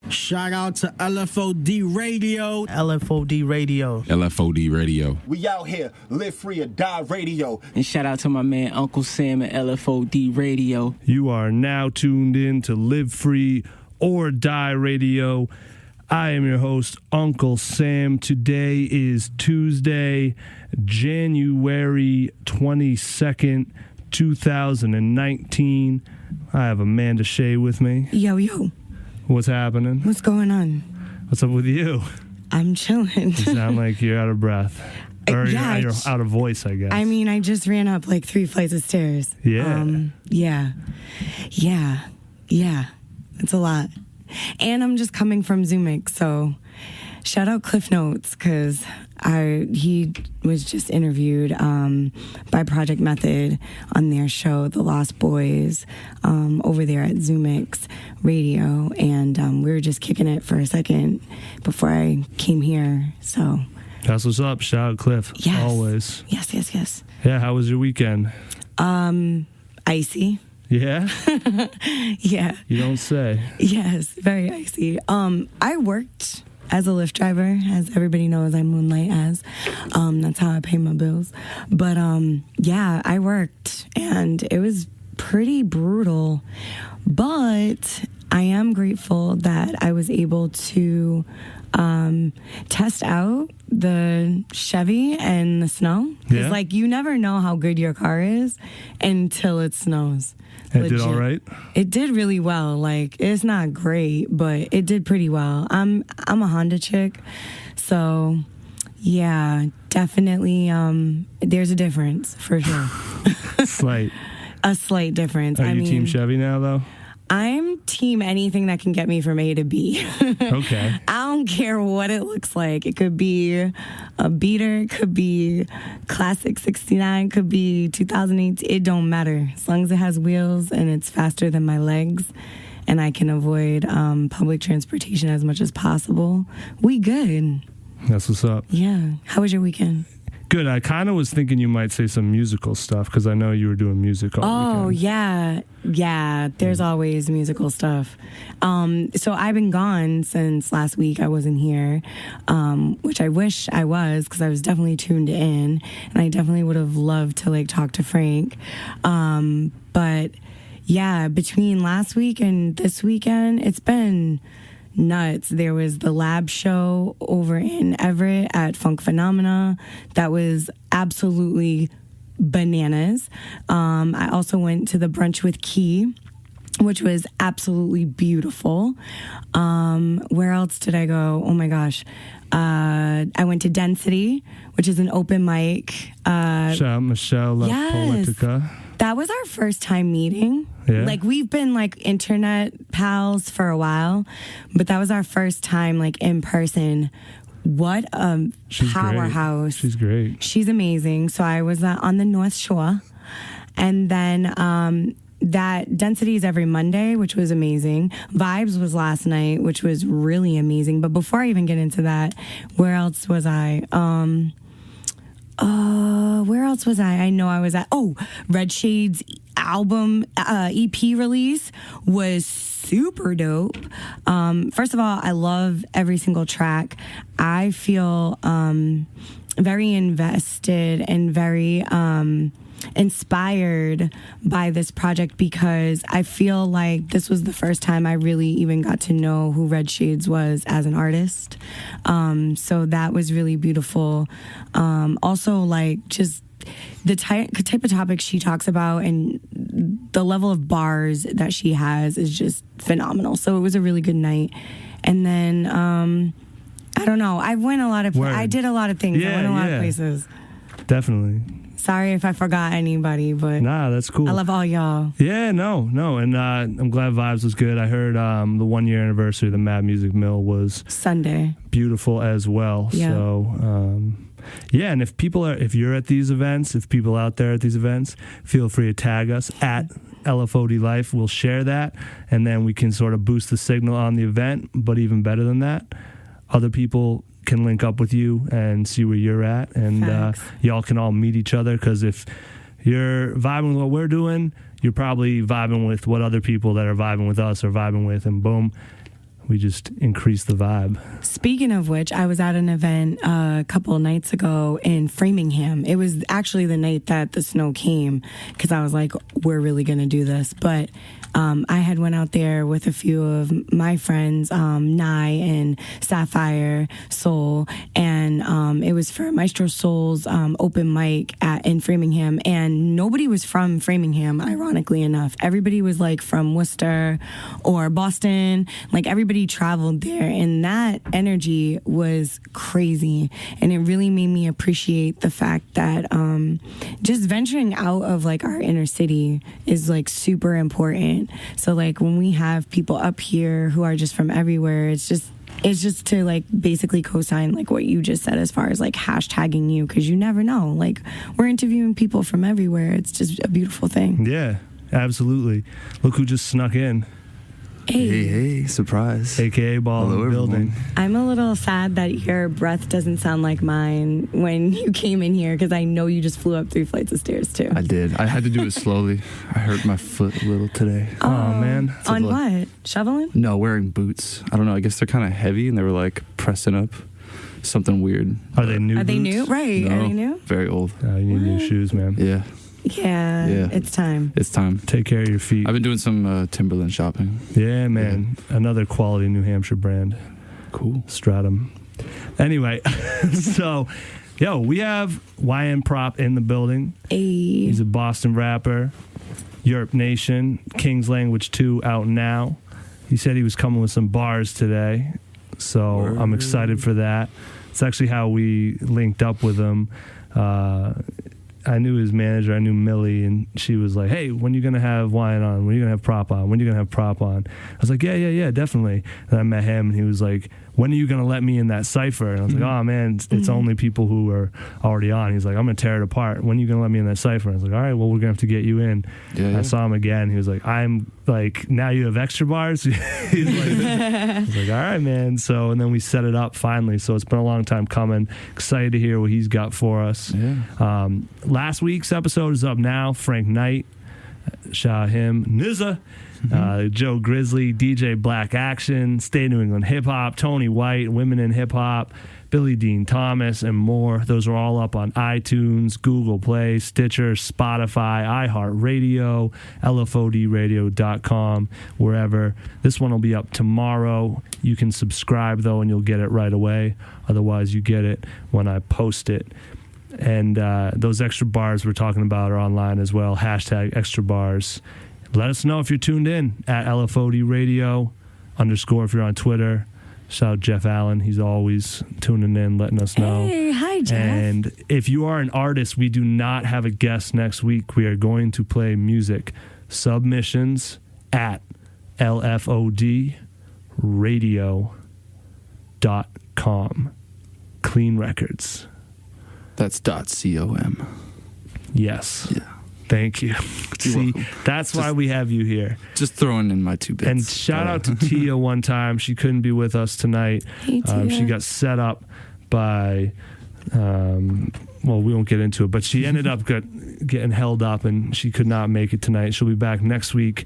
Shout out to LFOD Radio. LFOD Radio. LFOD Radio. We out here, live free or die radio. And shout out to my man Uncle Sam at LFOD Radio. You are now tuned in to Live Free or Die Radio. I am your host, Uncle Sam. Today is Tuesday, January 22nd, 2019. I have Amanda Shea with me. Yo. What's happening? What's going on? What's up with you? I'm chilling. You sound like you're out of breath. Or yeah, you're out of voice, I guess. I mean, I just ran up like 3 flights of stairs. Yeah. Yeah. It's a lot. And I'm just coming from Zoomix, so shout out Cliff Notes, because he was just interviewed by Project Method on their show, The Lost Boys, over there at Zoomix Radio, and we were just kicking it for a second before I came here, so... That's what's up. Shout out Cliff. Yes. Always. Yes. Yeah, how was your weekend? Icy. Yeah? Yeah. You don't say. Yes, very icy. I worked as a Lyft driver, as everybody knows I moonlight as. That's how I pay my bills. But yeah, I worked, and it was pretty brutal. But I am grateful that I was able to test out the Chevy and the snow. Because, like, you never know how good your car is until it snows. It did all right? It did really well. Like, it's not great, but it did pretty well. I'm a Honda chick, so yeah, definitely there's a difference for sure. Slight. A slight difference. Are you Team Chevy now, though? I'm team anything that can get me from A to B. Okay. I don't care what it looks like. It could be a beater, it could be classic 69, could be 2008. It don't matter. As long as it has wheels and it's faster than my legs and I can avoid public transportation as much as possible, we good. That's what's up. Yeah. How was your weekend? Good. I kind of was thinking you might say some musical stuff because I know you were doing music all weekend. Yeah. There's always musical stuff. So I've been gone since last week. I wasn't here, which I wish I was because I was definitely tuned in, and I definitely would have loved to like talk to Frank. But yeah, between last week and this weekend, it's been nuts. There was the lab show over in Everett at Funk Phenomena. That was absolutely bananas. I also went to the brunch with Key, which was absolutely beautiful. Where else did I go? Oh my gosh. I went to Density, which is an open mic. Shout out Michelle La Politica. That was our first time meeting. Yeah. Like, we've been like internet pals for a while, but that was our first time like in person. What a powerhouse. She's great. She's amazing. So I was on the North Shore, and then that Density is every Monday, which was amazing. Vibes was last night, which was really amazing. But before I even get into that, where else was I? Where else was I? I know I was at, Red Shade's album EP release was super dope. First of all, I love every single track. I feel very invested and very inspired by this project because I feel like this was the first time I really even got to know who Red Shades was as an artist. So that was really beautiful. Also, like, just the type of topics she talks about and the level of bars that she has is just phenomenal. So it was a really good night. And then, I don't know. I did a lot of things. I went a lot of places. Definitely. Sorry if I forgot anybody, but nah, that's cool. I love all y'all. Yeah, no, and I'm glad Vibes was good. I heard the 1 year anniversary of the Mad Music Mill was Sunday, beautiful as well. Yeah. So yeah, and if you're at these events, if people out there at these events, feel free to tag us at LFOD Life. We'll share that, and then we can sort of boost the signal on the event. But even better than that, other people can link up with you and see where you're at, and y'all can all meet each other, because if you're vibing with what we're doing, you're probably vibing with what other people that are vibing with us are vibing with, and boom, we just increase the vibe. Speaking of which, I was at an event a couple of nights ago in Framingham. It was actually the night that the snow came, because I was like, we're really going to do this. But I had went out there with a few of my friends, Nye and Sapphire Soul, and it was for Maestro Soul's open mic in Framingham, and nobody was from Framingham, ironically enough. Everybody was like from Worcester or Boston. Like, everybody traveled there, and that energy was crazy, and it really made me appreciate the fact that just venturing out of like our inner city is like super important. So like when we have people up here who are just from everywhere, it's just to like basically co-sign like what you just said as far as like hashtagging you, because you never know, like we're interviewing people from everywhere. It's just a beautiful thing. Yeah, absolutely. Look who just snuck in. Hey, surprise. AKA Ball in the building. I'm a little sad that your breath doesn't sound like mine when you came in here, because I know you just flew up 3 flights of stairs too. I did. I had to do it slowly. I hurt my foot a little today. Oh man. On what? Shoveling? No, wearing boots. I don't know. I guess they're kind of heavy, and they were like pressing up. Something weird. Are they new? Are they boots? new? Right. No, Are they new? very old. You need new shoes, man. Yeah. Yeah. It's time. It's time. Take care of your feet. I've been doing some Timberland shopping. Yeah, man. Yeah. Another quality New Hampshire brand. Cool. Stratum. Anyway, so, we have Y.U.R.P in the building. Hey. He's a Boston rapper. Y.U.R.P Nation. King's Language 2 out now. He said he was coming with some bars today, so Word. I'm excited for that. It's actually how we linked up with him. I knew his manager, I knew Millie, and she was like, hey, when are you going to have Wine on? When are you going to have Prop on? When are you going to have Prop on? I was like, yeah, definitely. And I met him, and he was like, when are you going to let me in that cypher? And I was like, oh, man, it's only people who are already on. He's like, I'm going to tear it apart. When are you going to let me in that cypher? And I was like, all right, well, we're going to have to get you in. Yeah. I saw him again. He was like, I'm like, now you have extra bars? He's like, I was like, all right, man. So, and then we set it up finally. So it's been a long time coming. Excited to hear what he's got for us. Yeah. Last week's episode is up now. Frank Knight, shout out him. Nizza. Joe Grizzly, DJ Black Action, Stay New England Hip Hop, Tony White, Women in Hip Hop, Billy Dean Thomas, and more. Those are all up on iTunes, Google Play, Stitcher, Spotify, iHeart Radio, LFODradio.com, wherever. This one will be up tomorrow. You can subscribe, though, and you'll get it right away. Otherwise, you get it when I post it. And those extra bars we're talking about are online as well. Hashtag extra bars. Let us know if you're tuned in at LFOD Radio _ if you're on Twitter. Shout out Jeff Allen. He's always tuning in, letting us know. Hey, hi, Jeff. And if you are an artist, we do not have a guest next week. We are going to play music. Submissions at LFODradio.com. Clean Records. That's .com. Yes. Yeah. Thank you. See, welcome. that's why we have you here. Just throwing in my 2 bits. And shout out to Tia one time. She couldn't be with us tonight. Hey, Tia. She got set up by, well, we won't get into it, but she ended up getting held up, and she could not make it tonight. She'll be back next week,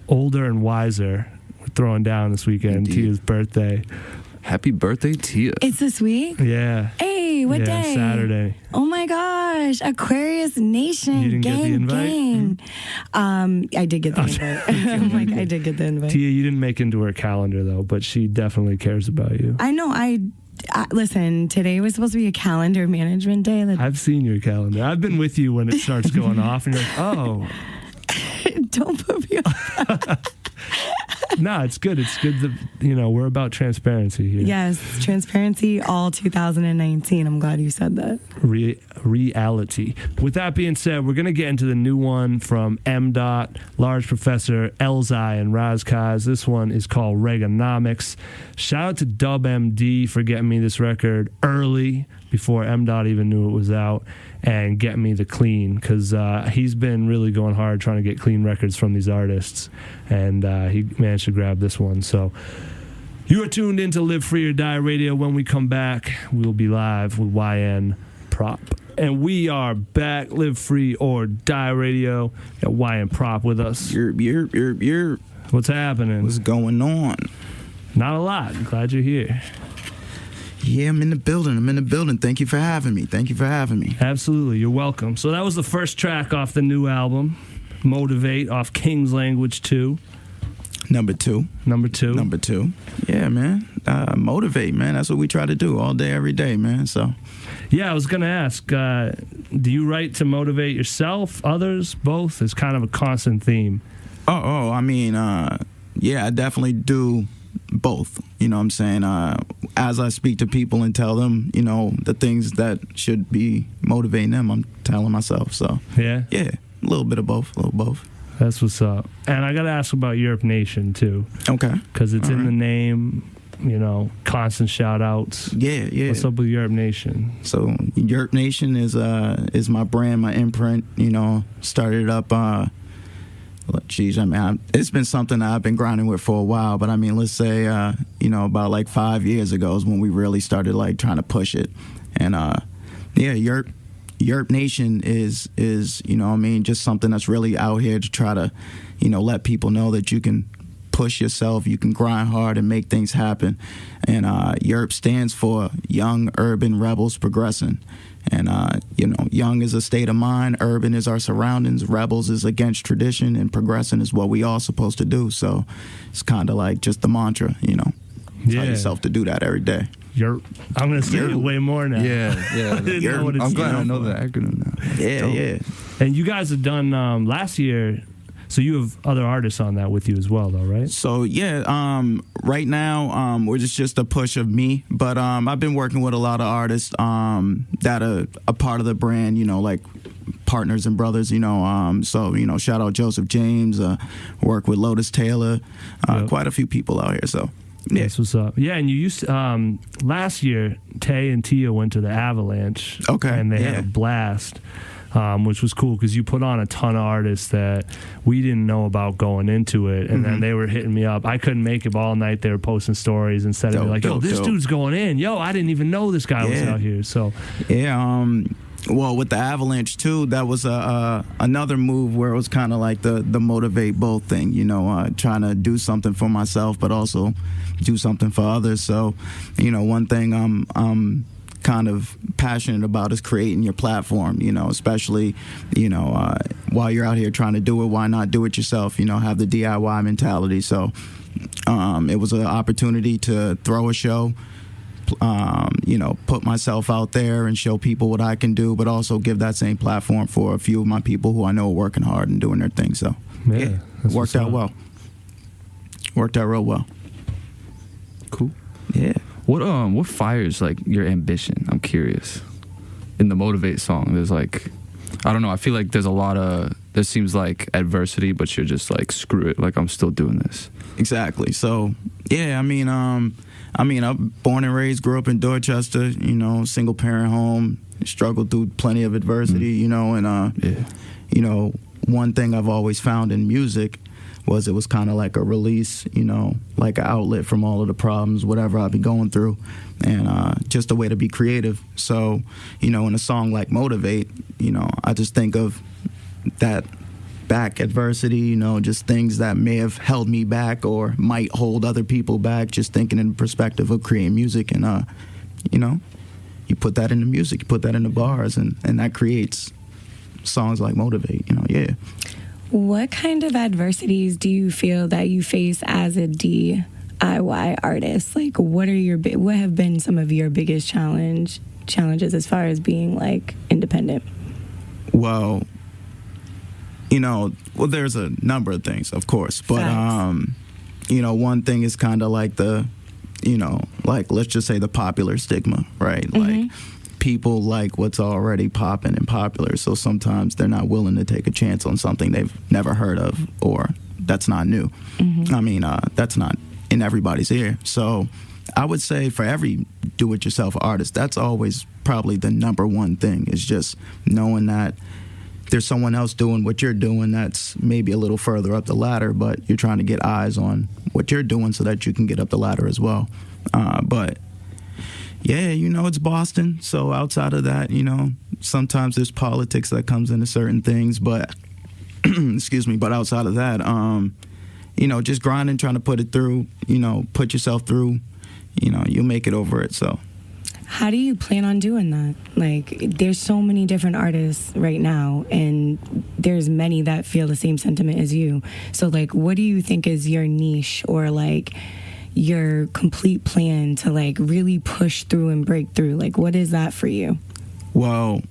older and wiser. We're throwing down this weekend. Indeed. Tia's birthday. Happy birthday, Tia. It's this week? Yeah. Hey, what day? Saturday. Oh my gosh, Aquarius Nation. You didn't gang, get the invite? Gang. I did get the invite. I'm like, I did get the invite. Tia, you didn't make into her calendar, though, but she definitely cares about you. I know. Listen, today was supposed to be a calendar management day. I've seen your calendar. I've been with you when it starts going off, and you're like, oh. Don't put me on. No, it's good. It's good that, we're about transparency here. Yes, transparency all 2019. I'm glad you said that. Reality. With that being said, we're going to get into the new one from M. Large Professor, Elzai, and Razkaz. This one is called Reaganomics. Shout out to Dub MD for getting me this record early, before M. even knew it was out, and getting me the clean, because he's been really going hard trying to get clean records from these artists, and he managed to grab this one. So you are tuned in to Live Free or Die Radio. When we come back, we'll be live with Y.U.R.P. And we are back, Live Free or Die Radio. Got Y.U.R.P with us. Yerp. What's happening? What's going on? Not a lot. Glad you're here. Yeah, I'm in the building. Thank you for having me. Absolutely. You're welcome. So that was the first track off the new album, Motivate, off King's Language 2. Number two. Yeah, man. Motivate, man. That's what we try to do all day, every day, man. So. Yeah, I was going to ask, do you write to motivate yourself, others, both? It's kind of a constant theme. I mean, yeah, I definitely do both. You know what I'm saying? As I speak to people and tell them, you know, the things that should be motivating them, I'm telling myself. So, yeah, a little bit of both, That's what's up. And I got to ask about Y.U.R.P Nation, too. Okay. Because it's in the name, you know, constant shout-outs. Yeah. What's up with Y.U.R.P Nation? So, Y.U.R.P Nation is my brand, my imprint, you know, started up, it's been something that I've been grinding with for a while, but I mean, let's say, you know, about like 5 years ago is when we really started like trying to push it. And, Y.U.R.P Nation is, you know what I mean, just something that's really out here to try to, you know, let people know that you can push yourself, you can grind hard and make things happen. And Y.U.R.P stands for Young Urban Rebels Progressing. And, you know, young is a state of mind, urban is our surroundings, rebels is against tradition, and progressing is what we all supposed to do. So it's kind of like just the mantra, you know. Tell yourself to do that every day. I'm going to say it way more now. Yeah. I'm glad I know the acronym now. Yeah. And you guys have done last year, so you have other artists on that with you as well, though, right? So, right now, we're just a push of me. But I've been working with a lot of artists that are a part of the brand, you know, like partners and brothers, you know. So, you know, shout out Joseph James, work with Lotus Taylor, quite a few people out here, so. Yeah. That's what's up. Yeah, and you used to, last year, Tay and Tia went to the Avalanche. Okay. And they had a blast, which was cool because you put on a ton of artists that we didn't know about going into it. And then they were hitting me up. I couldn't make it all night. They were posting stories instead of like, yo, this dude's going in. Yo, I didn't even know this guy was out here. So, yeah, well, with the Avalanche, too, that was another move where it was kind of like the motivate both thing, you know, trying to do something for myself, but also do something for others. So, you know, one thing I'm kind of passionate about is creating your platform, you know, especially, you know, while you're out here trying to do it, why not do it yourself, you know, have the DIY mentality. So it was an opportunity to throw a show, you know, put myself out there and show people what I can do, but also give that same platform for a few of my people who I know are working hard and doing their thing. So, yeah, worked out well. Worked out real well. Cool. Yeah. What fires like your ambition? I'm curious. In the Motivate song, there's like, I don't know. I feel like there seems like adversity, but you're just like, screw it. Like, I'm still doing this. Exactly. So, yeah, I'm born and raised, grew up in Dorchester, you know, single parent home, struggled through plenty of adversity, you know, and, you know, one thing I've always found in music was it was kind of like a release, you know, like an outlet from all of the problems, whatever I've been going through, and just a way to be creative. So, you know, in a song like Motivate, you know, I just think of that back adversity, you know, just things that may have held me back or might hold other people back, just thinking in perspective of creating music. And, you know, you put that in the music, you put that in the bars, and that creates songs like Motivate, you know, yeah. What kind of adversities do you feel that you face as a DIY artist? Like, what have been some of your biggest challenges as far as being, like, independent? Well, you know, there's a number of things, of course, but you know, one thing is kind of like the, you know, like, let's just say the popular stigma, right? Like, people like what's already popping and popular, so sometimes they're not willing to take a chance on something they've never heard of or that's not new. I mean, that's not in everybody's ear. So I would say for every do-it-yourself artist, that's always probably the number one thing, is just knowing that there's someone else doing what you're doing that's maybe a little further up the ladder, but you're trying to get eyes on what you're doing so that you can get up the ladder as well. But yeah, you know, it's Boston, so outside of that, you know, sometimes there's politics that comes into certain things, but excuse me, but outside of that, just grinding, trying to put it through, put yourself through, you'll make it over it. So how do you plan on doing that? Like, there's so many different artists right now, and there's many that feel the same sentiment as you. So, like, what do you think is your niche, or, like, your complete plan to, like, really push through and break through? Like, what is that for you? Well,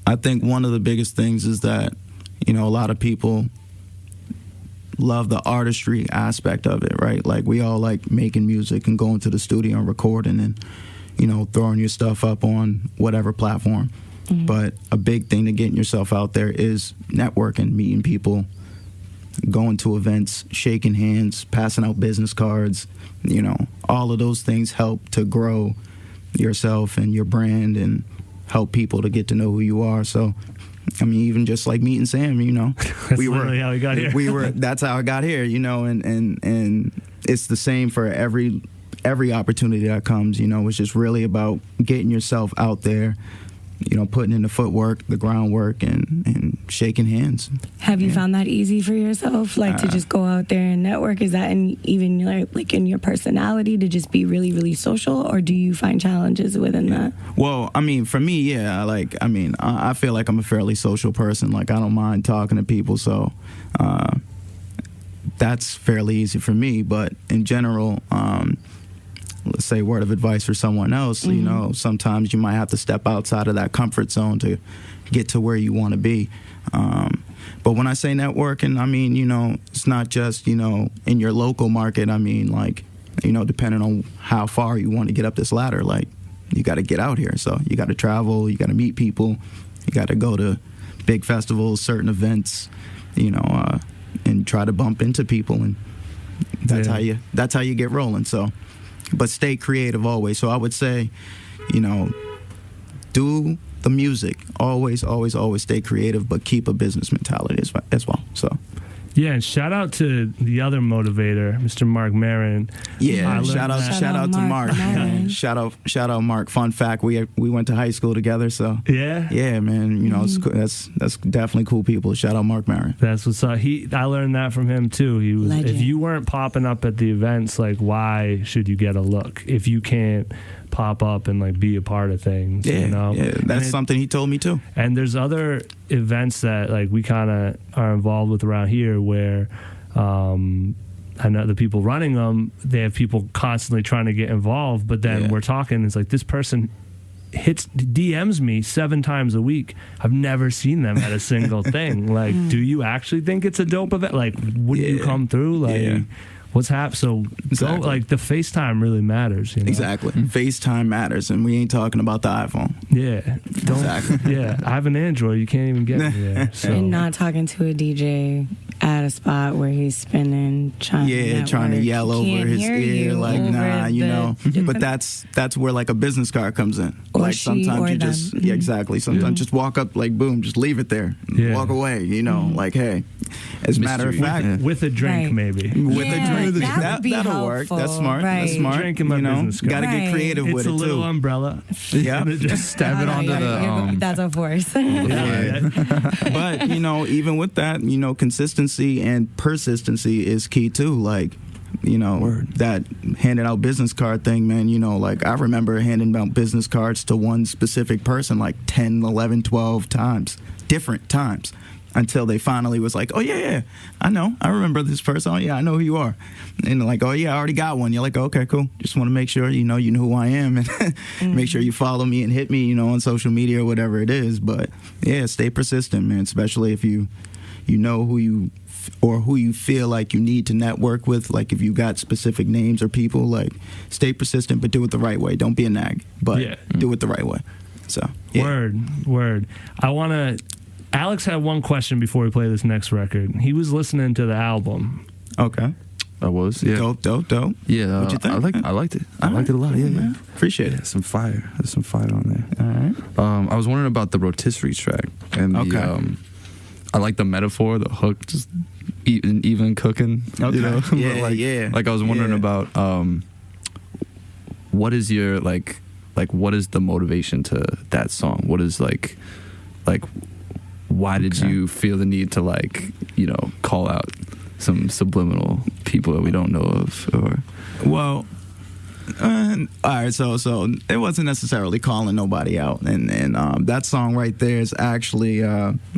I think one of the biggest things is that, a lot of people love the artistry aspect of it, right? Like, we all like making music and going to the studio and recording and, throwing your stuff up on whatever platform. Mm-hmm. But a big thing to getting yourself out there is networking, meeting people, going to events, shaking hands, passing out business cards. All of those things help to grow yourself and your brand and help people to get to know who you are. So, I mean, even just like meeting Sam, that's literally how we got here. That's how I got here, and it's the same for every opportunity that comes. It's just really about getting yourself out there, putting in the footwork, the groundwork, and shaking hands. Have you found that easy for yourself, like to just go out there and network? Is that even like in your personality to just be really, really social, or do you find challenges within that? Well, I mean, for me, yeah, I feel like I'm a fairly social person. Like, I don't mind talking to people, so that's fairly easy for me. But in general, let's say word of advice for someone else, Mm-hmm. Sometimes you might have to step outside of that comfort zone to get to where you want to be. But when I say networking, I mean, it's not just, in your local market. I mean, like, depending on how far you want to get up this ladder, like, you got to get out here. So you got to travel, you got to meet people, you got to go to big festivals, certain events, and try to bump into people. And that's how you get rolling. So, but stay creative always. So I would say, do the music. Always, always, always stay creative, but keep a business mentality as well. So. Yeah, and shout out to the other motivator, Mr. Mark Marin. Yeah, shout out to Mark. Shout out Mark. Fun fact: we went to high school together. So yeah, man. It's cool. That's definitely cool people. Shout out Mark Marin. That's what's up. I learned that from him too. He was, Legend. if you weren't popping up at the events, like, why should you get a look if you can't pop up and like be a part of things? Yeah, that's something he told me too. And there's other events that like we kind of are involved with around here where I know the people running them, they have people constantly trying to get involved, but then we're talking, it's like this person DMs me 7 times a week. I've never seen them at a single thing. Like, do you actually think it's a dope event? Like, would you come through? Like, what's happening? So, exactly. like, the FaceTime really matters. Exactly. FaceTime matters, and we ain't talking about the iPhone. Yeah. Exactly. Yeah. I have an Android. You can't even get me there. So. And not talking to a DJ at a spot where he's spinning, trying to yell over his ear, like, nah, But that's where like a business card comes in. Or like she sometimes or you them. just exactly. Sometimes just walk up, like, boom, just leave it there, walk away. Like, hey, as a matter of fact, with a drink, Right. maybe. with a drink, that would be that'll work. helpful. That's smart. Right. That's smart. Drink in my business card. Got to get Right. creative It's with a it little too. umbrella. Yeah. Just stab it onto the. That's a force. But even with that, consistency and persistency is key too. Like, that handing out business card thing, man. Like, I remember handing out business cards to one specific person like 10, 11, 12 times, different times, until they finally was like, oh yeah, I know, I remember this person. Oh yeah, I know who you are. And like, oh yeah, I already got one. You're like, okay, cool. Just want to make sure you know who I am, and make sure you follow me and hit me, on social media or whatever it is. But yeah, stay persistent, man. Especially if you know who you feel like you need to network with. Like, if you got specific names or people, like, stay persistent, but do it the right way. Don't be a nag, but do it the right way. So yeah. Word. Alex had one question before we play this next record. He was listening to the album. Okay. I was, yeah. Dope. Yeah, What'd you think? I liked it. I liked it a lot. Yeah. Appreciate it. Some fire. There's some fire on there. All right. I was wondering about the rotisserie track and the. I like the metaphor, the hook, just even cooking. Okay. But like I was wondering about what is your like what is the motivation to that song? What is like why did you feel the need to call out some subliminal people that we don't know of, or Well, all right, so it wasn't necessarily calling nobody out, and that song right there is actually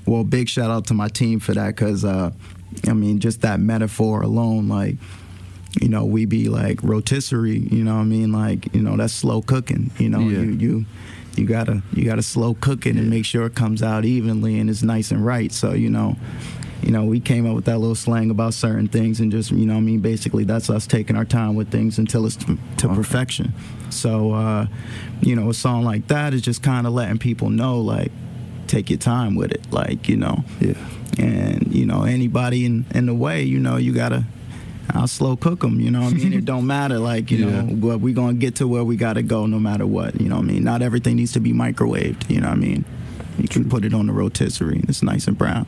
well, big shout out to my team for that, because I mean, just that metaphor alone, like, you know, we be like rotisserie, you know what I mean, like, you know, that's slow cooking, you know, you gotta slow cook it and make sure it comes out evenly and it's nice and right. So you know, we came up with that little slang about certain things, and just, you know what I mean, basically that's us taking our time with things until it's to perfection. So, you know, a song like that is just kind of letting people know, like, take your time with it, like, you know. Yeah. And, you know, anybody in the way, you know, I'll slow cook them, you know what I mean? It don't matter, like, you know, but we're going to get to where we got to go no matter what, you know what I mean? Not everything needs to be microwaved, you know what I mean? You can put it on the rotisserie and it's nice and brown.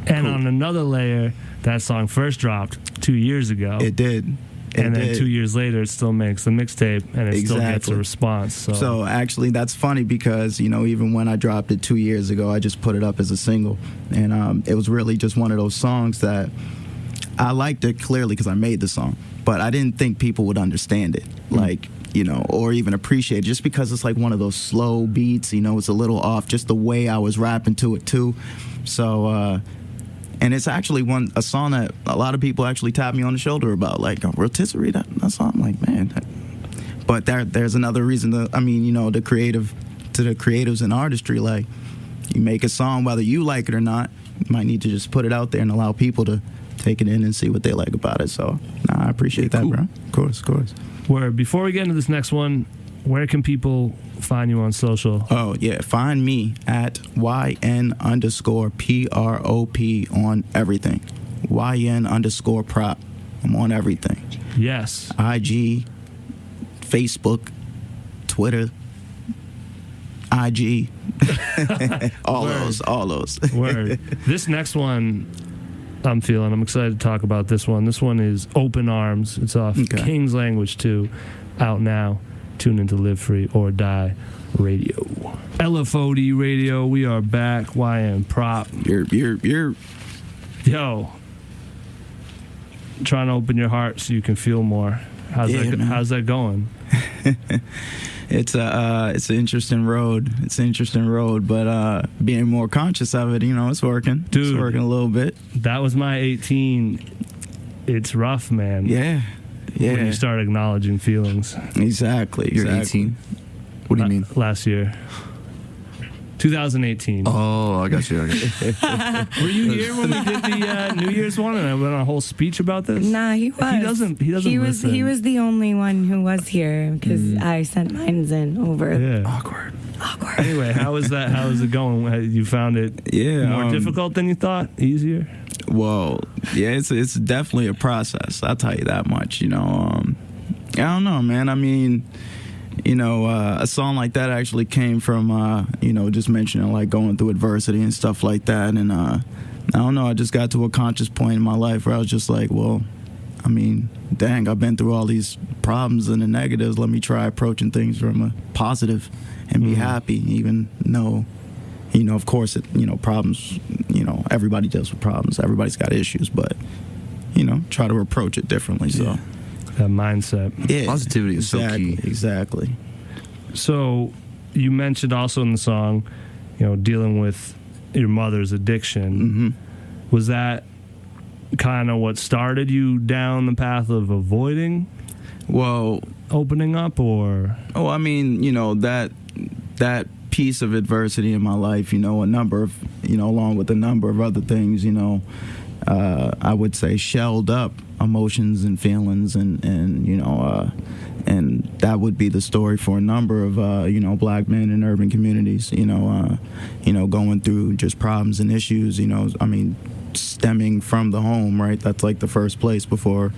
And on another layer, that song first dropped 2 years ago. It did. And then 2 years later, it still makes the mixtape, and it still gets a response. So actually, that's funny, because, you know, even when I dropped it 2 years ago, I just put it up as a single. And it was really just one of those songs that I liked it clearly because I made the song, but I didn't think people would understand it, like, you know, or even appreciate it, just because it's like one of those slow beats, you know, it's a little off, just the way I was rapping to it too. So, and it's actually a song that a lot of people actually tap me on the shoulder about, like, rotisserie, that song. I'm like, man. But there's another reason I mean, you know, to the creatives in artistry, like, you make a song, whether you like it or not, you might need to just put it out there and allow people to take it in and see what they like about it. So, I appreciate that, bro. Of course. Where, before we get into this next one, where can people find you on social? Oh, yeah. Find me at YN_PROP on everything. YN_prop. I'm on everything. Yes. IG, Facebook, Twitter, IG. all those. Word. This next one, I'm excited to talk about this one. This one is Open Arms. It's off King's Language 2, out now. Tune into Live Free or Die Radio. LFOD Radio, we are back. Y.U.R.P. You're. Yo. Trying to open your heart so you can feel more. How's that going? It's an interesting road. But being more conscious of it, you know, it's working. Dude, it's working a little bit. That was my 18. It's rough, man. Yeah. When you start acknowledging feelings. Exactly. You're 18? What do you mean? Last year. 2018. Oh, I got you. Were you here when we did the New Year's one and I went on a whole speech about this? Nah, he was. He doesn't listen. He was the only one who was here because I sent mine in over. Yeah. Awkward. Anyway, how is it going? You found it more difficult than you thought? Easier? Well, yeah, it's definitely a process. I'll tell you that much. You know, I don't know, man. I mean, you know, a song like that actually came from, you know, just mentioning like going through adversity and stuff like that. And I don't know, I just got to a conscious point in my life where I was just like, well, I mean, dang, I've been through all these problems and the negatives. Let me try approaching things from a positive and be happy, even though, you know, of course, problems, you know, everybody deals with problems. Everybody's got issues, but, you know, try to approach it differently. So. Yeah. That mindset. Yeah, positivity is so key. Exactly. So you mentioned also in the song, you know, dealing with your mother's addiction. Mm-hmm. Was that kind of what started you down the path of avoiding opening up, or? Oh, I mean, you know, that piece of adversity in my life, you know, along with a number of other things, you know, I would say shelled up emotions and feelings, and you know, and that would be the story for a number of you know, black men in urban communities, you know, going through just problems and issues, you know, I mean, stemming from the home, right? That's like the first place before,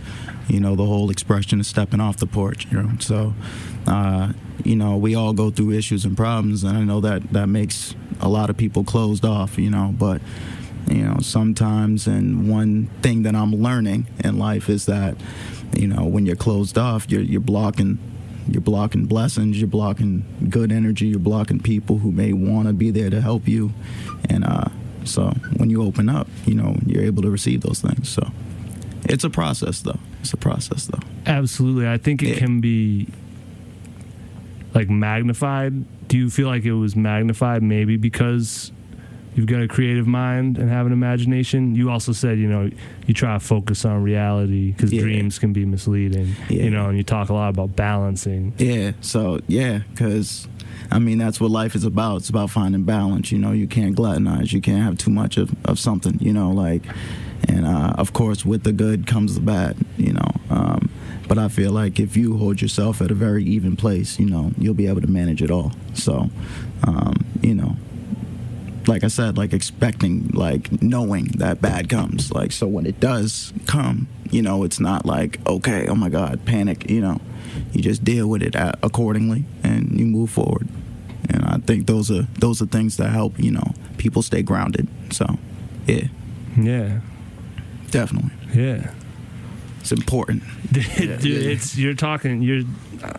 you know, the whole expression is stepping off the porch, you know. So you know, we all go through issues and problems, and I know that makes a lot of people closed off, you know, but you know, sometimes, and one thing that I'm learning in life is that, you know, when you're closed off, you're blocking blessings, you're blocking good energy, you're blocking people who may want to be there to help you, and so when you open up, you know, you're able to receive those things. So it's a process though. Absolutely. I think it can be like magnified. Do you feel like it was magnified maybe because you've got a creative mind and have an imagination? You also said, you try to focus on reality because dreams can be misleading, and you talk a lot about balancing. Yeah, so, because, that's what life is about. It's about finding balance, you can't gluttonize, you can't have too much of something, and of course, with the good comes the bad, but I feel like if you hold yourself at a very even place, you'll be able to manage it all. So, like I said, like expecting, like knowing that bad comes. Like, so when it does come, it's not like, okay, oh my God, panic, you just deal with it accordingly and you move forward. And I think those are things that help, people stay grounded. So, yeah. Yeah. Definitely. Yeah. It's important. Dude,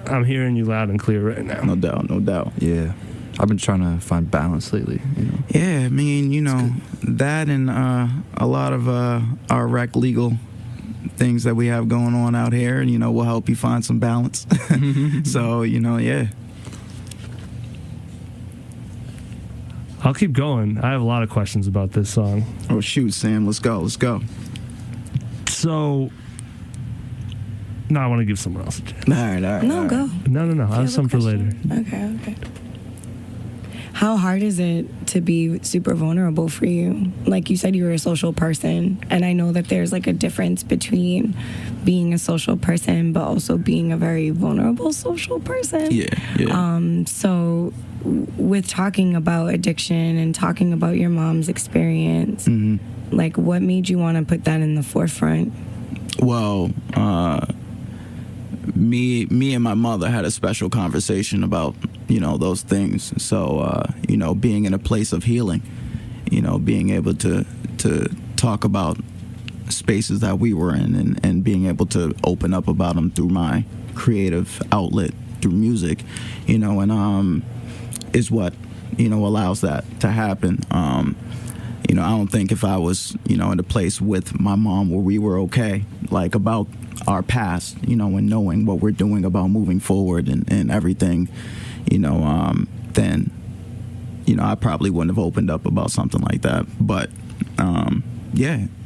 I'm hearing you loud and clear right now. No doubt. Yeah. I've been trying to find balance lately, Yeah, that and a lot of our rec legal things that we have going on out here, will help you find some balance. So, yeah. I'll keep going. I have a lot of questions about this song. Oh, shoot, Sam. Let's go. So, no, I want to give someone else a chance. All right. No, go. No. I have some for later. Okay. How hard is it to be super vulnerable for you? Like you said, you were a social person, and I know that there's like a difference between being a social person but also being a very vulnerable social person. Yeah. So with talking about addiction and talking about your mom's experience, like what made you want to put that in the forefront? Well, me and my mother had a special conversation about, those things. So, being in a place of healing, being able to talk about spaces that we were in and being able to open up about them through my creative outlet, through music, and is what, allows that to happen. I don't think if I was, in a place with my mom where we were okay, like about our past, and knowing what we're doing about moving forward and everything, then, I probably wouldn't have opened up about something like that. But,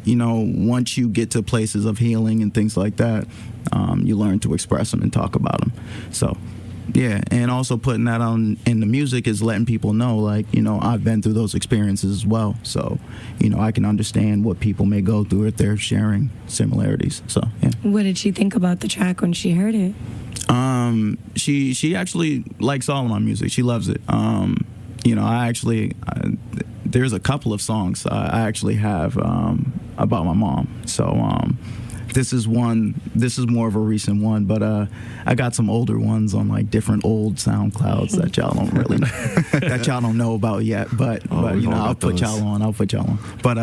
once you get to places of healing and things like that, you learn to express them and talk about them. So, yeah, and also putting that on in the music is letting people know, like, I've been through those experiences as well. So, I can understand what people may go through if they're sharing similarities. So, yeah. What did she think about the track when she heard it? She actually likes all of my music. She loves it. There's a couple of songs I actually have about my mom. So, this is more of a recent one, but I got some older ones on like different old SoundClouds that y'all don't really that y'all don't know about yet. But I'll put y'all on. But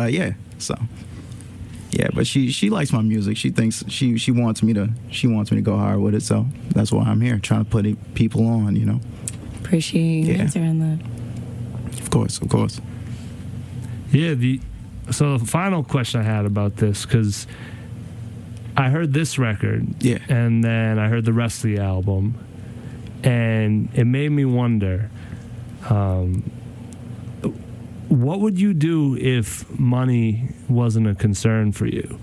but she likes my music. She thinks she wants me to go hard with it. So that's why I'm here, trying to put people on. Appreciate you answering that. Of course. Yeah. So the final question I had about this, because I heard this record, and then I heard the rest of the album, and it made me wonder, what would you do if money wasn't a concern for you?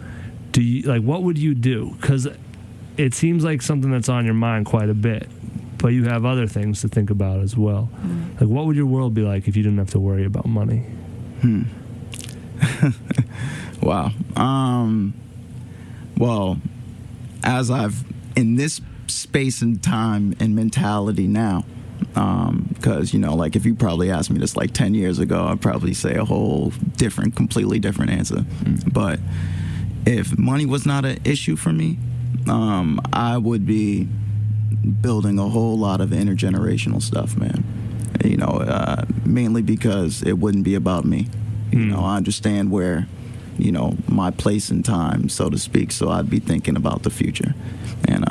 What would you do? Because it seems like something that's on your mind quite a bit, but you have other things to think about as well. Like, what would your world be like if you didn't have to worry about money? Wow. Well, as I've in this space and time and mentality now, because like if you probably asked me this like 10 years ago, I'd probably say a whole completely different answer. But if money was not an issue for me, I would be building a whole lot of intergenerational stuff, man. Mainly because it wouldn't be about me. I understand where my place in time, so to speak. So I'd be thinking about the future. And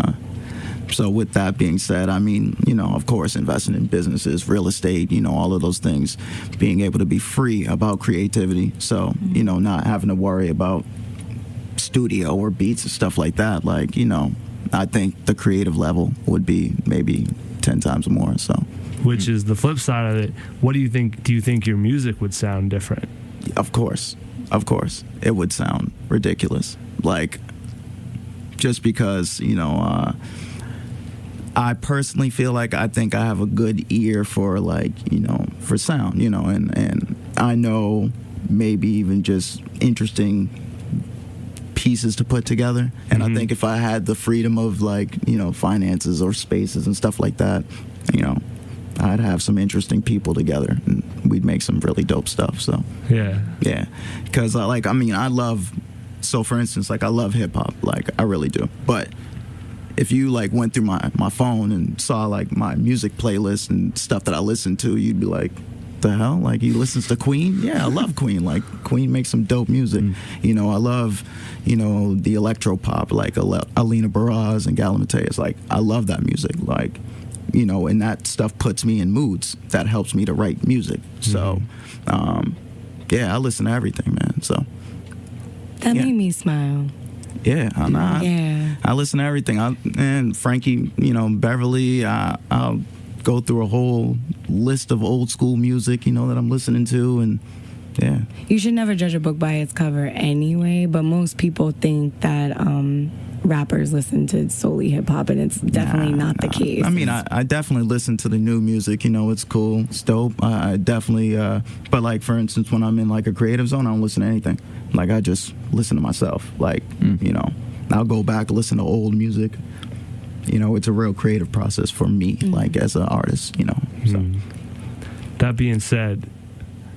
so with that being said, of course, investing in businesses, real estate, all of those things, being able to be free about creativity. So, not having to worry about studio or beats and stuff like that, like, you know, I think the creative level would be maybe 10 times more. So, which is the flip side of it. What do you think? Do you think your music would sound different? Of course, it would sound ridiculous. Like, just because, you know, I personally feel like I think I have a good ear for, like, you know, for sound, you know, and I know maybe even just interesting pieces to put together. And I think if I had the freedom of, like, you know, finances or spaces and stuff like that, you know, I'd have some interesting people together and we'd make some really dope stuff. So yeah, because like, I mean, I love, so for instance, like, I love hip-hop, like, I really do. But if you, like, went through my phone and saw, like, my music playlist and stuff that I listen to, you'd be like, the hell? Like, he listens to Queen? Yeah, I love Queen. Like, Queen makes some dope music. You know, I love, you know, the electro pop, like Alina Baraz and Gala Mateus. Like, I love that music. Like, you know, and that stuff puts me in moods. That helps me to write music. So, yeah, I listen to everything, man. So that made me smile. Yeah, I listen to everything. And Frankie, you know, Beverly, I'll go through a whole list of old school music, you know, that I'm listening to, and yeah. You should never judge a book by its cover anyway, but most people think that rappers listen to solely hip-hop, and it's definitely not the case. I mean, I definitely listen to the new music, you know, it's cool, it's dope. I definitely, but like, for instance, when I'm in, like, a creative zone, I don't listen to anything. Like, I just listen to myself. Like, you know, I'll go back, listen to old music. You know, it's a real creative process for me, like, as an artist, you know. So. That being said,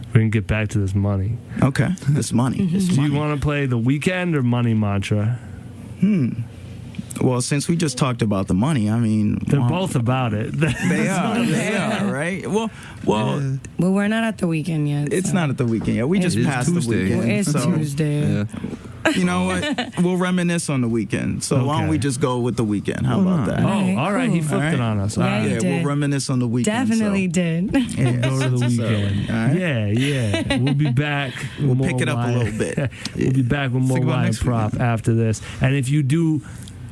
we're going to get back to this money. Okay, this money. Do you want to play The Weeknd or Money Mantra? Well, since we just talked about the money, I mean... They're both about it. They are, right? Well, we're not at the weekend yet. It's not at the weekend yet. We just passed the weekend. It's Tuesday. Yeah. You know what? We'll reminisce on the weekend. So why don't we just go with the weekend? How about that? Oh, all right. He flipped it on us. Yeah, All right. he did. We'll reminisce on the weekend. Definitely did. Yeah, Go to the weekend. So, all right. Yeah. We'll be back. We'll pick it up a little bit. We'll be back with more Think about Y.U.R.P next Prop after this. And if you do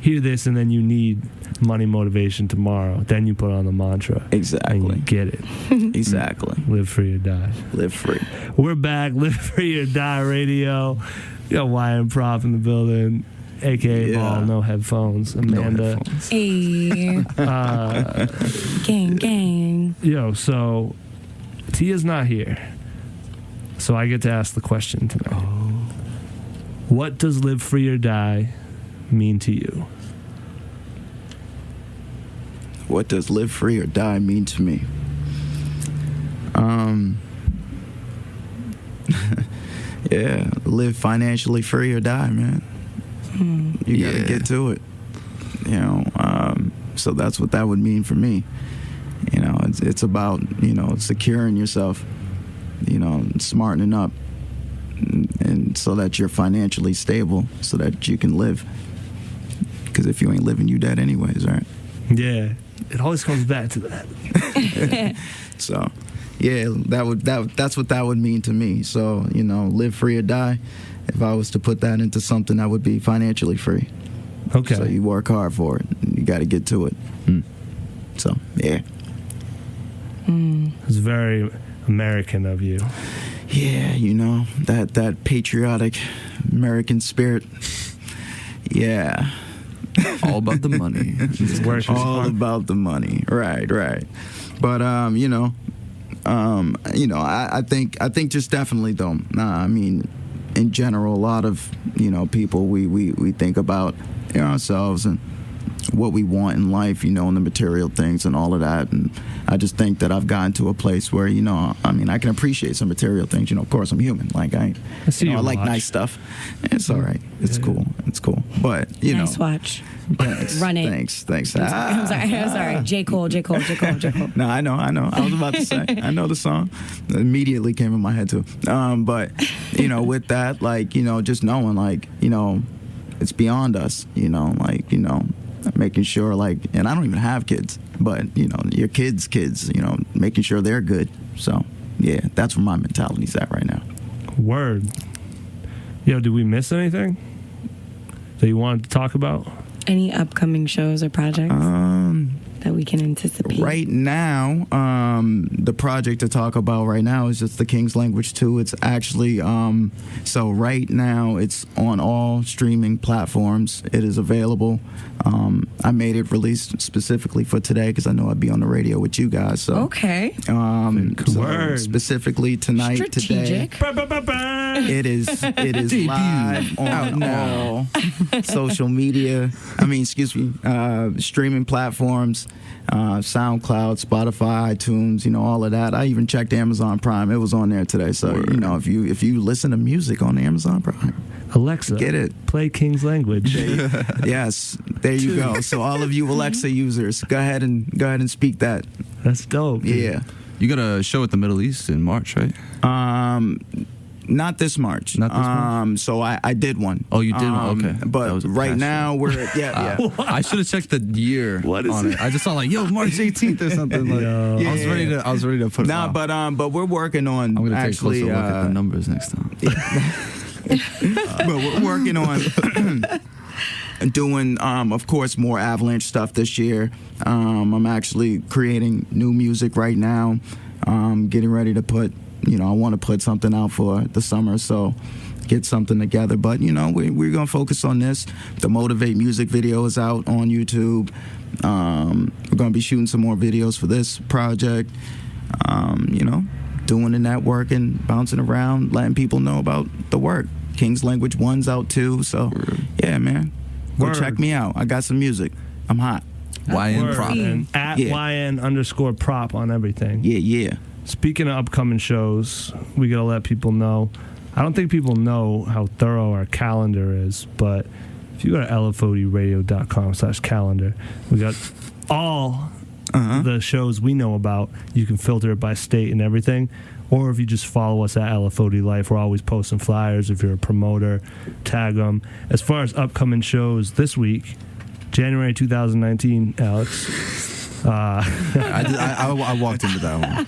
hear this and then you need money motivation tomorrow, then you put on the mantra. Exactly. And you get it. Exactly. Live free or die. Live free. We're back. Live free or die radio. You got Y.U.R.P Prop in the building, a.k.a. Ball, no headphones. Amanda. No headphones. Hey. Gang. Yo, so Tia's not here. So I get to ask the question tonight. What does live free or die mean to you? What does live free or die mean to me? Yeah, live financially free or die, man. You gotta get to it. You know, so that's what that would mean for me. You know, it's about, you know, securing yourself, you know, smartening up, and so that you're financially stable, so that you can live. Because if you ain't living, you dead anyways, right? Yeah, it always comes back to that. So, yeah, that's what that would mean to me. So, you know, live free or die. If I was to put that into something, that would be financially free. Okay. So you work hard for it. You got to get to it. So, yeah. It's very American of you. Yeah, you know, that patriotic American spirit. Yeah. All about the money. All about the money. Right. But you know, I think just definitely though. I mean, in general, a lot of, you know, people we think about, you know, ourselves and what we want in life, you know, and the material things and all of that. And I just think that I've gotten to a place where, you know, I mean, I can appreciate some material things. You know, of course, I'm human. Like, I like nice stuff. It's all right. It's cool. But, you know. Nice watch. Thanks. Run it. Thanks. I'm sorry. J. Cole. No, I know. I was about to say, I know the song. It immediately came in my head, too. But, you know, with that, like, you know, just knowing, like, you know, it's beyond us, you know, like, you know, making sure, like, and I don't even have kids, but, you know, your kids, you know, making sure they're good. So, yeah, that's where my mentality's at right now. Word. Yo, did we miss anything? that you wanted to talk about? Any upcoming shows or projects that we can anticipate? Right now, the project to talk about right now is just the King's Language 2. It's actually, so right now it's on all streaming platforms. It is available. I made it released specifically for today because I know I'd be on the radio with you guys. So okay. So specifically tonight, Strategic. today, it is live on all social media. Streaming platforms, SoundCloud, Spotify, iTunes, all of that. I even checked Amazon Prime. It was on there today. So, if you listen to music on Amazon Prime, Alexa, get it. Play King's Language. Yes, there you go. So all of you Alexa users, go ahead and speak that. That's dope. Yeah. You got a show at the Middle East in March, right? Not this March. Not this March? So I did one. Oh, you did one? Okay. But right now we're yeah. I should have checked the year on it. I just saw March 18th or something. I was ready to put it on. But we're working on. I'm gonna actually take a closer look at the numbers next time. But we're working on doing, of course, more Avalanche stuff this year. I'm actually creating new music right now. Getting ready to put. I want to put something out for the summer, so get something together. But, we're going to focus on this. The Motivate music video is out on YouTube. We're going to be shooting some more videos for this project. Doing the networking, bouncing around, letting people know about the work. King's Language 1's out, too. So, yeah, man. Go check me out. I got some music. I'm hot. YN Prop. And at YN_prop on everything. Yeah. Speaking of upcoming shows, we got to let people know. I don't think people know how thorough our calendar is, but if you go to LFODradio.com/calendar, we got all the shows we know about. You can filter it by state and everything. Or if you just follow us at LFOD Life, we're always posting flyers. If you're a promoter, tag them. As far as upcoming shows this week, January 2019, Alex. I walked into that one.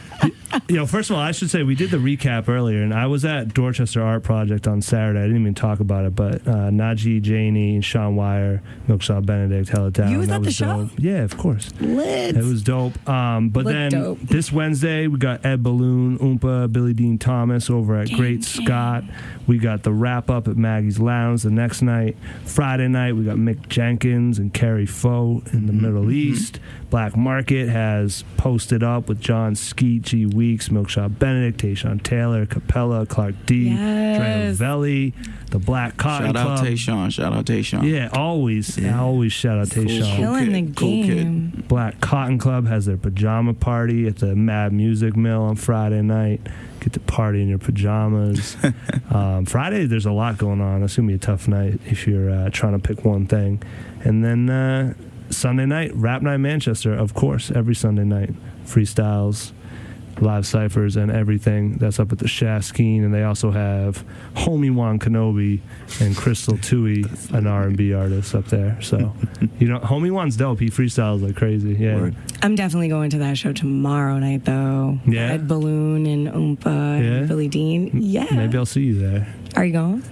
First of all, I should say we did the recap earlier, and I was at Dorchester Art Project on Saturday. I didn't even talk about it, but Najee, Janie, Sean Wire, Milkshaw Benedict held it down. You was that at the was show? Dope. Yeah, of course. Lit. It was dope. But then dope. This Wednesday, we got Ed Balloon, Oompa, Billy Dean Thomas over at Great Scott. We got the wrap-up at Maggie's Lounge the next night. Friday night, we got Mick Jenkins and Carrie Foe in the Middle East. Black Market has posted up with John Skeet, G. Weeks, Milkshaw Benedict, Tayshawn Taylor, Capella, Clark D, Dre Velli, the Black Cotton Club. Shout out Tayshawn. Yeah, always. Yeah. Always shout out Tayshawn. Killing the game. Black Cotton Club has their pajama party at the Mad Music Mill on Friday night. Get to party in your pajamas. Friday, there's a lot going on. It's going to be a tough night if you're trying to pick one thing. And then Sunday night, Rap Night Manchester, of course, every Sunday night. Freestyles, live ciphers, and everything. That's up at the Shaskeen. And they also have Homie Juan Kenobi and Crystal Tui, an R&B artist up there. So, Homie Juan's dope. He freestyles like crazy. Yeah. Word. I'm definitely going to that show tomorrow night, though. Yeah? Ed Balloon and Oompa and Billy Dean. Yeah. Maybe I'll see you there. Are you going?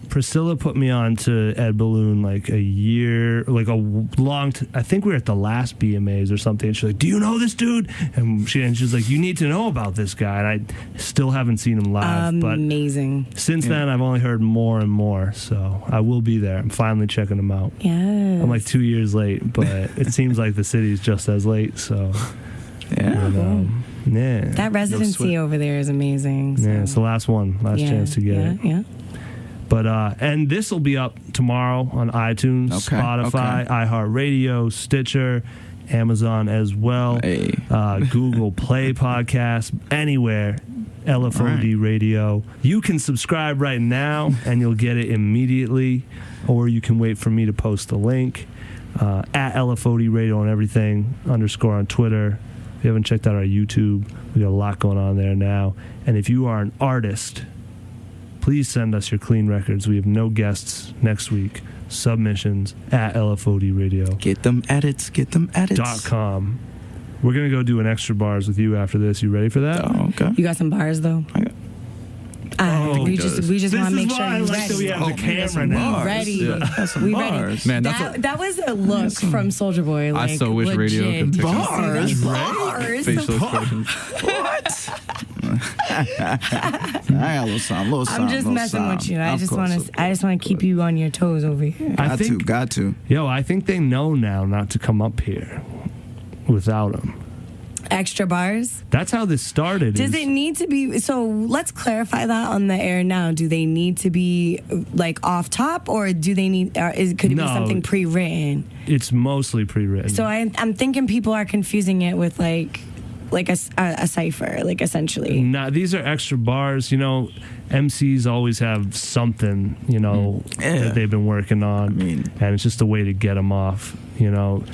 Priscilla put me on to Ed Balloon like a year, like a long. I think we were at the last BMAs or something. And she's like, "Do you know this dude?" And she's like, "You need to know about this guy." And I still haven't seen him live. Amazing. But since then, I've only heard more and more. So I will be there. I'm finally checking him out. Yeah. I'm like 2 years late, but it seems like the city's just as late. So yeah. That residency over there is amazing. So. Yeah, it's the last chance to get it. Yeah. But and this will be up tomorrow on iTunes, Spotify, iHeart Radio, Stitcher, Amazon as well, Google Play Podcast, anywhere. LFOD Radio. You can subscribe right now and you'll get it immediately, or you can wait for me to post the link at LFOD Radio on everything _ on Twitter. If you haven't checked out our YouTube, we got a lot going on there now. And if you are an artist, please send us your clean records. We have no guests next week. Submissions at LFOD Radio. Get them edits. .com. We're going to go do an extra bars with you after this. You ready for that? Oh, okay. You got some bars, though? We just want to make sure you're ready. We have the camera now. Ready. Yeah. That's some We bars. ready. Man, that was a look from Soulja Boy. Like, I so wish radio legit. could pick up Bars. facial expressions. I got a little something. I'm just messing with you. I just want to keep you on your toes over here. Got to. Yo, I think they know now not to come up here without him. Extra bars? That's how this started. Does it need to be? So let's clarify that on the air now. Do they need to be like off top, or do they need? Could it be something pre-written? It's mostly pre-written. So I'm thinking people are confusing it with like a cipher, like essentially. Nah, these are extra bars. You know, MCs always have something, you know, that they've been working on, and it's just a way to get them off. You know.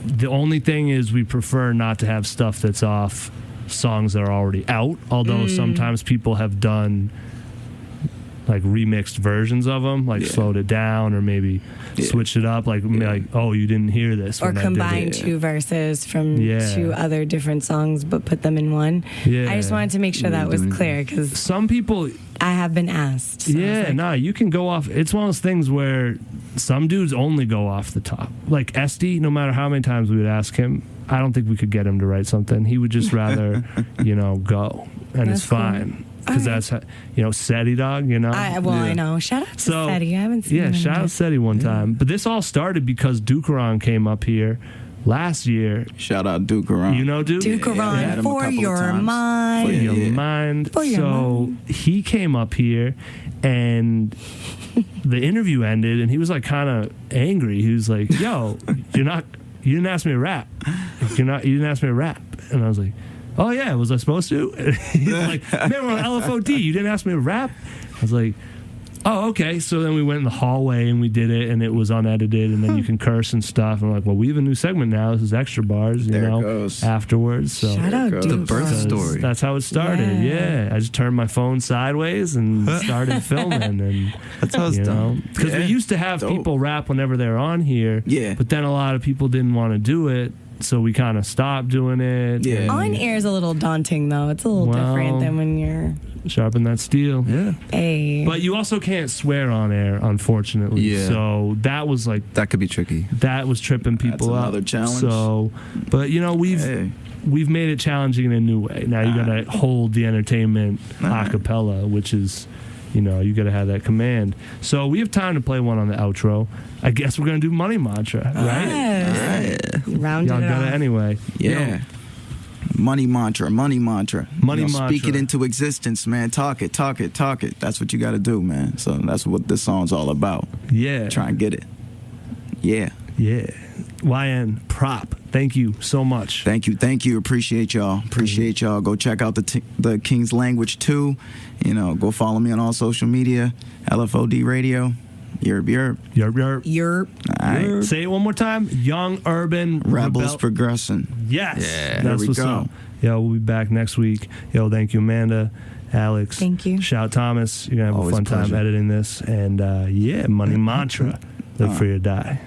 The only thing is we prefer not to have stuff that's off songs that are already out, although sometimes people have done like remixed versions of them, like slowed it down or maybe switched it up, like oh, you didn't hear this. Or combine two verses from two other different songs but put them in one. I just wanted to make sure that was clear because some people... I have been asked. So you can go off. It's one of those things where some dudes only go off the top. Like Esty, no matter how many times we would ask him, I don't think we could get him to write something. He would just rather, go. And that's it's fine. Because that's, SETI dog, I know. Shout out to SETI. I haven't seen him. Shout out to SETI one time. But this all started because Dukeron came up here last year. Shout out Dukeron. You know Duke? Dukeron for your mind. For your mind. So he came up here and the interview ended and he was like kind of angry. He was like, yo, you didn't ask me to rap. You didn't ask me to rap. And I was like, oh yeah, was I supposed to? And he's like, man, we're on LFOD. You didn't ask me to rap? I was like, oh, okay. So then we went in the hallway and we did it, and it was unedited, and then you can curse and stuff. And I'm like, well, we have a new segment now. This is extra bars, afterwards. So shout out the birth story. That's how it started. Yeah. I just turned my phone sideways and started filming, and that's how it's done. Because we used to have people rap whenever they were on here. Yeah. But then a lot of people didn't want to do it. So we kind of stopped doing it. Yeah. On air is a little daunting, though. It's a little different than when you're... Sharpen that steel. Yeah. Hey. But you also can't swear on air, unfortunately. Yeah. So that was like... That could be tricky. That was tripping people up. That's another challenge. So, but we've made it challenging in a new way. Now you got to hold the entertainment a cappella, which is... you got to have that command. So we have time to play one on the outro. I guess we're going to do Money Mantra, right? Yes. Round Y'all it got off. it anyway. Yeah. Money mantra. Money mantra. Speak it into existence, man. Talk it. That's what you got to do, man. So that's what this song's all about. Yeah. Try and get it. Yeah. YN Prop. Thank you so much. Thank you. Appreciate y'all. Go check out the King's Language 2. Go follow me on all social media. LFOD Radio. Y.U.R.P. Y.U.R.P. All right. Say it one more time. Young Urban Rebels Progressing. Yes. Yeah. That's what's up. Yo, we'll be back next week. Yo, thank you, Amanda. Alex. Thank you. Shout Thomas. You're going to have Always a fun time editing this. And Money Mantra. Live free or die.